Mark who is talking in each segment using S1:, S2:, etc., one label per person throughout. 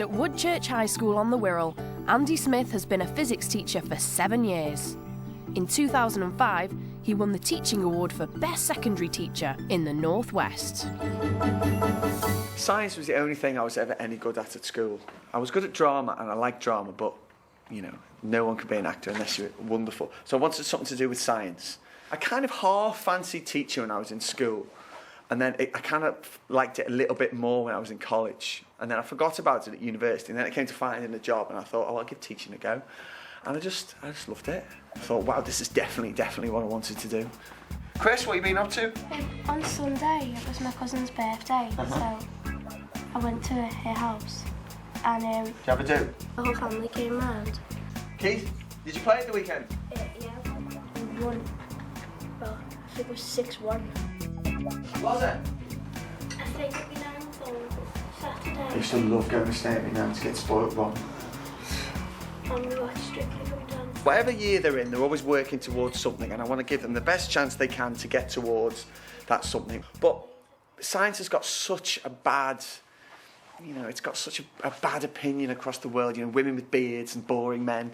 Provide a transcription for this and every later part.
S1: Based at Woodchurch High School on the Wirral, Andy Smith has been a physics teacher for 7 years. In 2005, he won the Teaching Award for Best Secondary Teacher in the North West.
S2: Science was the only thing I was ever any good at school. I was good at drama and I liked drama, but, you know, no one could be an actor unless you're wonderful. So I wanted something to do with science. I kind of half fancied teaching when I was in school, and then I kind of liked it a little bit more when I was in college. And then I forgot about it at university, and then it came to finding a job, and I thought, oh, I'll give teaching a go. And I just loved it. I thought, wow, this is definitely what I wanted to do. Chris, what have you been up to?
S3: On Sunday, it was my cousin's birthday, so I went to her house, and
S2: Did you have a do?
S3: the whole family came round.
S2: Keith, did you play at the weekend?
S3: Yeah, we won. Well, I think it was 6-1.
S2: Was it?
S3: I think it'd be 9 on Saturday.
S2: I used to love going to stay at me now to get spoiled wrong.
S3: And we watched Strictly Come Dancing.
S2: Whatever year they're in, they're always working towards something, and I want to give them the best chance they can to get towards that something. But science has got such a bad, you know, it's got such a bad opinion across the world. You know, women with beards and boring men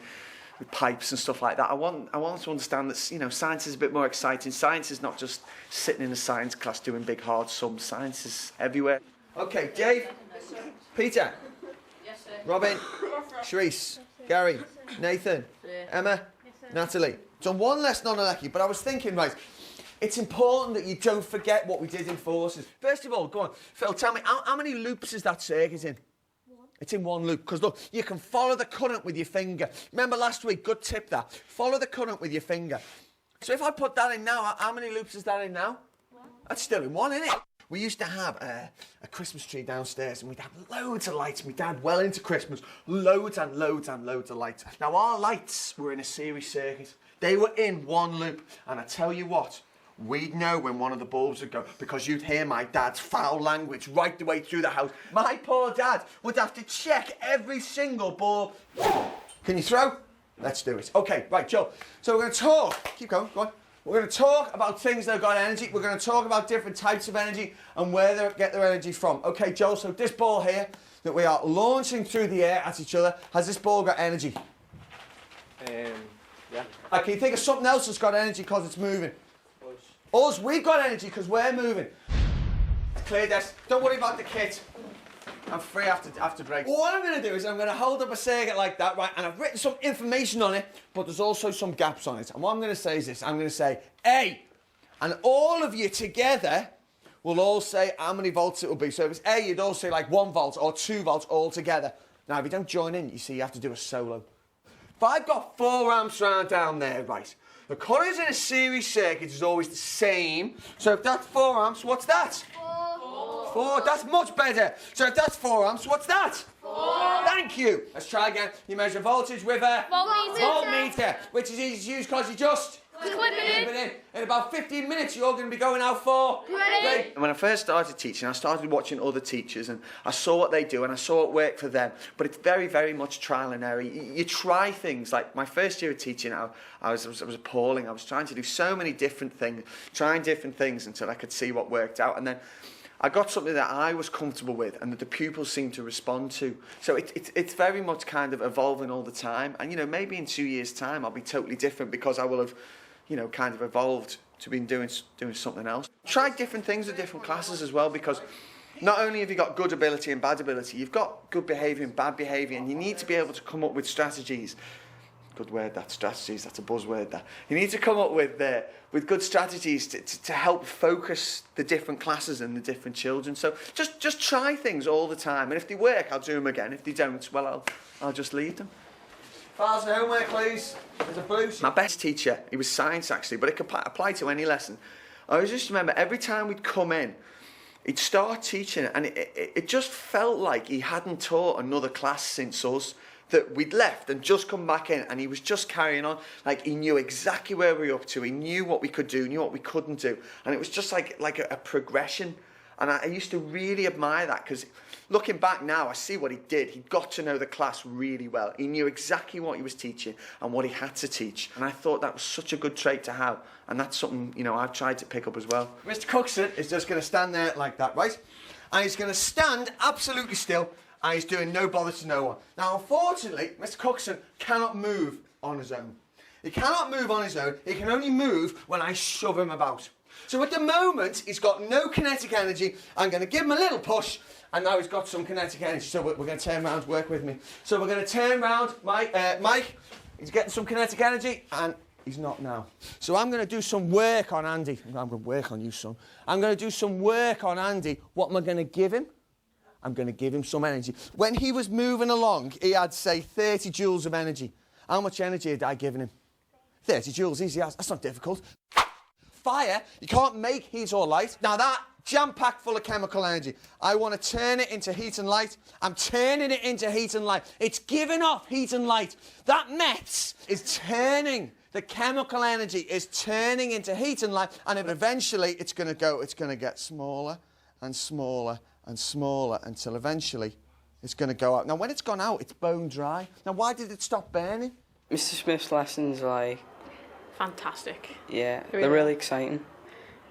S2: with pipes and stuff like that. I want them to understand that, you know, science is a bit more exciting. Science is not just sitting in a science class doing big hard sums. Science is everywhere. Okay, Dave, Peter, Robin, Sharice, Gary, Nathan, Emma, Natalie. So one lesson on Aleki, but I was thinking, right, it's important that you don't forget what we did in forces. First of all, go on, Phil, tell me, how many loops is that circuit in? It's in one loop, because look, you can follow the current with your finger. Remember last week, good tip that. Follow the current with your finger. So if I put that in now, how many loops is that in now? That's still in one, isn't it? We used to have a Christmas tree downstairs, and we'd have loads of lights. My dad, well into Christmas, loads and loads and loads of lights. Now, our lights were in a series circuit. They were in one loop, and I tell you what, we'd know when one of the bulbs would go, because you'd hear my dad's foul language right the way through the house. My poor dad would have to check every single bulb. Can you throw? Let's do it. Okay, right, Joe. So we're going to talk. Keep going, go on. We're going to talk about things that have got energy. We're going to talk about different types of energy and where they get their energy from. Okay, Joe, so this ball here that we are launching through the air at each other, has this ball got energy?
S4: Yeah.
S2: Can you think of something else that's got energy because it's moving? Us, we've got energy because we're moving. Clear desk. Don't worry about the kit. I'm free after break. What I'm going to do is I'm going to hold up a circuit like that, right, and I've written some information on it, but there's also some gaps on it. And what I'm going to say is this. I'm going to say A, and all of you together will all say how many volts it will be. So if it's A, you'd all say like 1 volt or 2 volts all together. Now, if you don't join in, you see you have to do a solo. If I've got 4 amps round down there, right, the current in a series circuit is always the same. So if that's 4 amps, what's that? 4. That's much better. So if that's 4 amps, what's that? 4. Thank you. Let's try again. You measure voltage with a voltmeter, which is easy to use because you just clip it in. In about 15 minutes, you're going to be going out for break. When I first started teaching, I started watching other teachers, and I saw what they do, and I saw it work for them. But it's very, very much trial and error. You try things. Like my first year of teaching, I was appalling. I was trying to do so many different things, trying different things until I could see what worked out, and then I got something that I was comfortable with and that the pupils seemed to respond to. So it's very much kind of evolving all the time. And, you know, maybe in 2 years' time I'll be totally different because I will have, you know, kind of evolved to be doing something else. Try different things with different classes as well, because not only have you got good ability and bad ability, you've got good behaviour and bad behaviour, and you need to be able to come up with strategies. Good word, that, strategies, that's a buzzword, that. You need to come up with good strategies to help focus the different classes and the different children. So just try things all the time, and if they work, I'll do them again. If they don't, well, I'll just leave them. Files and homework, please. There's a blue. My best teacher, he was science actually, but it could apply to any lesson. I always just remember every time we'd come in, he'd start teaching, and it just felt like he hadn't taught another class since us. That we'd left and just come back in, and he was just carrying on. Like, he knew exactly where we were up to. He knew what we could do, knew what we couldn't do. And it was just like a progression. And I used to really admire that, because looking back now, I see what he did. He got to know the class really well. He knew exactly what he was teaching and what he had to teach. And I thought that was such a good trait to have. And that's something, you know, I've tried to pick up as well. Mr. Cookson is just going to stand there like that, right? And he's going to stand absolutely still, and he's doing no bother to no one. Now, unfortunately, Mr. Cookson cannot move on his own. He cannot move on his own. He can only move when I shove him about. So at the moment, he's got no kinetic energy. I'm going to give him a little push, and now he's got some kinetic energy. So we're going to turn around, work with me. So we're going to turn around, Mike, he's getting some kinetic energy, and he's not now. So I'm going to do some work on Andy. I'm going to work on you, son. I'm going to do some work on Andy. What am I going to give him? I'm going to give him some energy. When he was moving along, he had, say, 30 joules of energy. How much energy had I given him? 30 joules, easy as. That's not difficult. Fire, you can't make heat or light. Now that, jam-packed full of chemical energy. I want to turn it into heat and light. I'm turning it into heat and light. It's giving off heat and light. That mess is turning. The chemical energy is turning into heat and light, and eventually it's going to get smaller and smaller and smaller until eventually it's going to go out. Now, when it's gone out, it's bone dry. Now, why did it stop burning?
S4: Mr. Smith's lessons, like...
S5: Fantastic.
S4: Yeah, they're really exciting.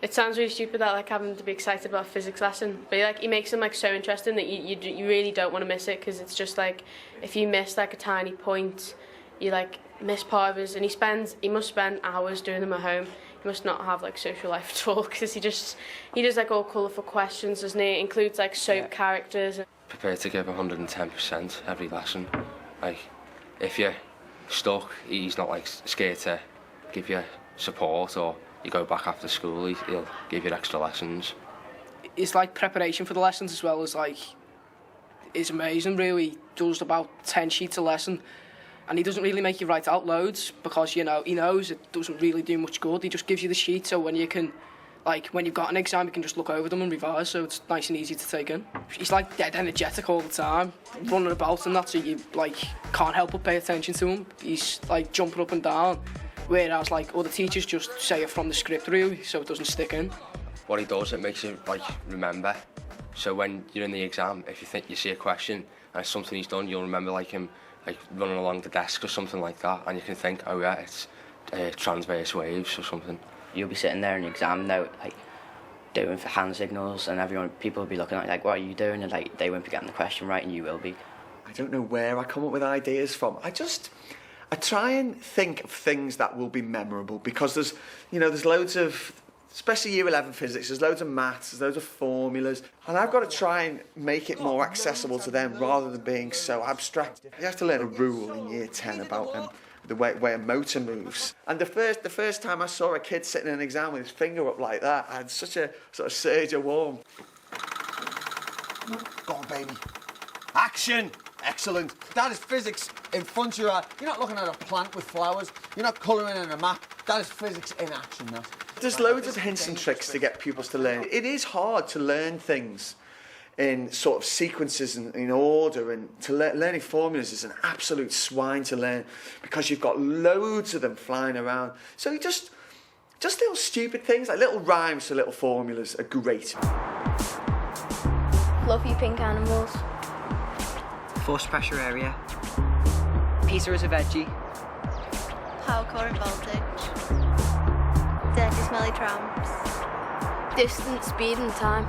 S5: It sounds really stupid that like having to be excited about a physics lesson, but like he makes them like so interesting that you really don't want to miss it, because it's just like if you miss like a tiny point, you like miss part of his. And he must spend hours doing them at home. He must not have like social life at all, because he does like all colourful questions, doesn't he? It includes like soap characters.
S6: Prepared to give 110% every lesson. Like if you're stuck, he's not like scared to give you support, or you go back after school, he'll give you extra lessons.
S7: It's like preparation for the lessons as well as like, it's amazing really. He does about 10 sheets a lesson, and he doesn't really make you write out loads, because you know he knows it doesn't really do much good. He just gives you the sheet, so when you can, like when you've got an exam, you can just look over them and revise, so it's nice and easy to take in. He's like dead energetic all the time, running about and that, so you like can't help but pay attention to him. He's like jumping up and down. Whereas, like, other teachers just say it from the script, really, so it doesn't stick in.
S6: What he does, it makes you, like, remember. So when you're in the exam, if you think you see a question and it's something he's done, you'll remember, like, him, like, running along the desk or something like that, and you can think, oh, yeah, it's transverse waves or something.
S8: You'll be sitting there in the exam now, like, doing hand signals, and people will be looking at you like, what are you doing? And, like, they won't be getting the question right, and you will be.
S2: I don't know where I come up with ideas from. I try and think of things that will be memorable, because there's loads of, especially Year 11 physics, there's loads of maths, there's loads of formulas, and I've got to try and make it more accessible to them rather than being so abstract. You have to learn a rule in Year 10 about the way a motor moves. And the first time I saw a kid sitting in an exam with his finger up like that, I had such a sort of surge of warmth. Go on, baby. Action! Excellent. That is physics in front of your eye. You're not looking at a plant with flowers. You're not colouring in a map. That is physics in action, that. There's loads of hints and tricks to get pupils to learn. It is hard to learn things in sort of sequences and in order, and learning formulas is an absolute swine to learn, because you've got loads of them flying around. So you just little stupid things, like little rhymes to little formulas are great.
S3: Fluffy pink animals.
S4: Force pressure area. Peter is a veggie.
S3: Power current voltage. Dirty smelly tramps. Distance, speed and time.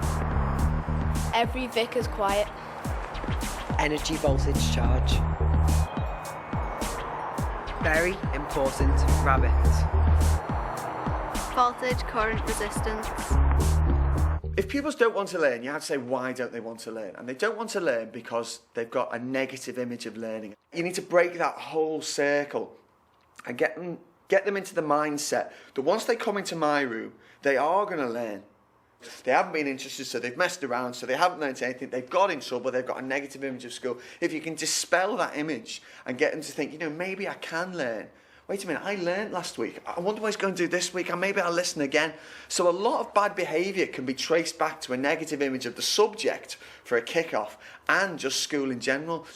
S3: Every vicar's quiet.
S4: Energy voltage charge. Very important rabbit.
S3: Voltage, current, resistance.
S2: If pupils don't want to learn, you have to say, why don't they want to learn? And they don't want to learn because they've got a negative image of learning. You need to break that whole circle and get them into the mindset that once they come into my room, they are going to learn. They haven't been interested, so they've messed around, so they haven't learned anything, they've got in trouble, they've got a negative image of school. If you can dispel that image and get them to think, maybe I can learn. Wait a minute, I learnt last week. I wonder what he's going to do this week, and maybe I'll listen again. So a lot of bad behaviour can be traced back to a negative image of the subject for a kick-off and just school in general.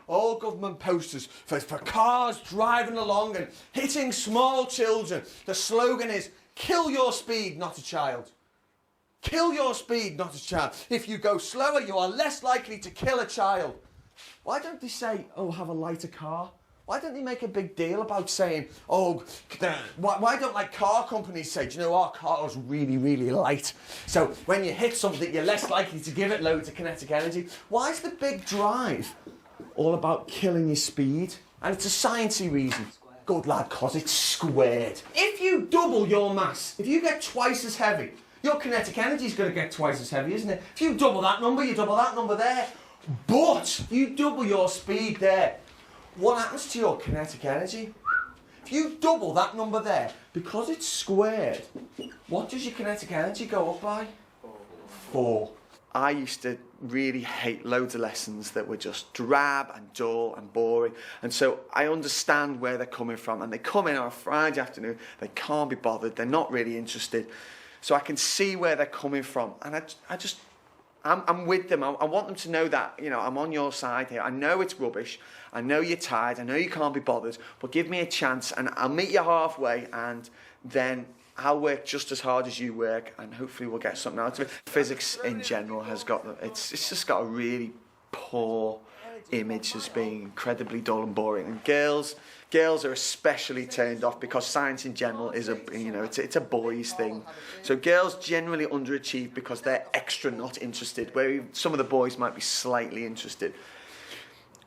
S2: All government posters for cars driving along and hitting small children. The slogan is, kill your speed, not a child. Kill your speed, not a child. If you go slower, you are less likely to kill a child. Why don't they say, oh, have a lighter car? Why don't they make a big deal about saying, oh, why don't like car companies say, do you know, our car's really, really light, so when you hit something, you're less likely to give it loads of kinetic energy. Why is the big drive all about killing your speed? And it's a sciencey reason. Good lad, cause it's squared. If you double your mass, if you get twice as heavy, your kinetic energy is going to get twice as heavy, isn't it? If you double that number, you double that number there. But if you double your speed there, what happens to your kinetic energy? If you double that number there, because it's squared, what does your kinetic energy go up by? 4. I used to really hate loads of lessons that were just drab and dull and boring, and so I understand where they're coming from, and they come in on a Friday afternoon, they can't be bothered, they're not really interested, so I can see where they're coming from, and I'm with them. I want them to know that, you know, I'm on your side here. I know it's rubbish. I know you're tired. I know you can't be bothered. But give me a chance and I'll meet you halfway and then I'll work just as hard as you work and hopefully we'll get something out of it. Physics in general has got, it's just got a really poor image as being incredibly dull and boring. And girls are especially turned off because science in general is it's a boys thing. So girls generally underachieve because they're extra not interested, where some of the boys might be slightly interested.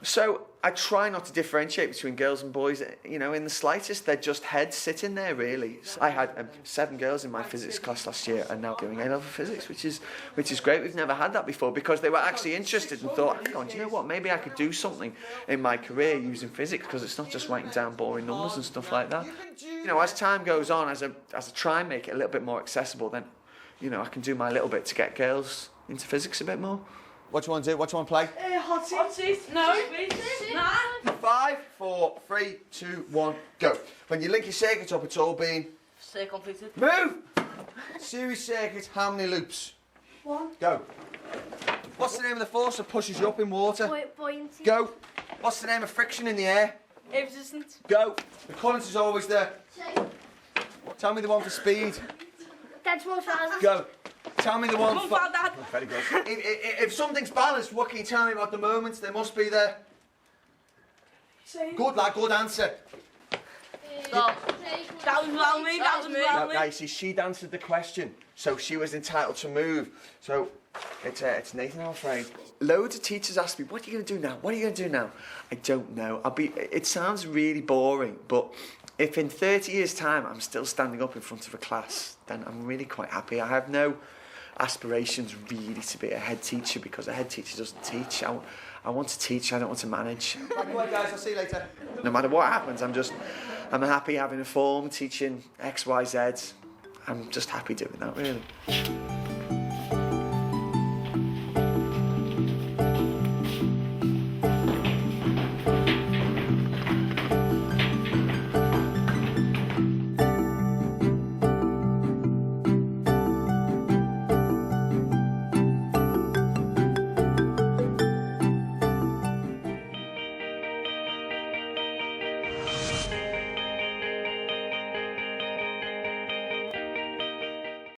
S2: So I try not to differentiate between girls and boys, you know, in the slightest. They're just heads sitting there, really. I had 7 girls in my physics class last year and now doing A-level physics, which is great. We've never had that before because they were actually interested and thought, hang on, do you know what, maybe I could do something in my career using physics because it's not just writing down boring numbers and stuff like that. You know, as time goes on, as I try and make it a little bit more accessible, then, you know, I can do my little bit to get girls into physics a bit more. What do you want to do? What do you want to play?
S7: Hot seat. No, nah.
S2: 5, 4, 3, 2, 1, go. When you link your circuit up, it's all been...
S7: Circle completed.
S2: Move! Series circuit, how many loops?
S3: 1.
S2: Go. What's the name of the force that pushes you up in water?
S3: Buoyancy.
S2: Go. What's the name of friction in the air?
S7: Air resistance.
S2: Go. The current is always there. Tell me the one for speed.
S3: That's 1,000.
S2: Go. Tell me the one for...
S7: Dad.
S2: Very good. If something's balanced, what can you tell me about the moments? They must be there. Good lad, good answer.
S7: That was well me.
S2: Now, you see, she'd answered the question, so she was entitled to move. So, it's Nathan, I'm afraid. Loads of teachers ask me, what are you going to do now? What are you going to do now? I don't know. It sounds really boring, but if in 30 years' time I'm still standing up in front of a class, then I'm really quite happy. I have no aspirations really to be a head teacher because a head teacher doesn't teach. I want to teach, I don't want to manage. Right, guys, I'll see you later.
S9: No matter what happens, I'm happy having a form, teaching X, Y, Z. I'm just happy doing that, really.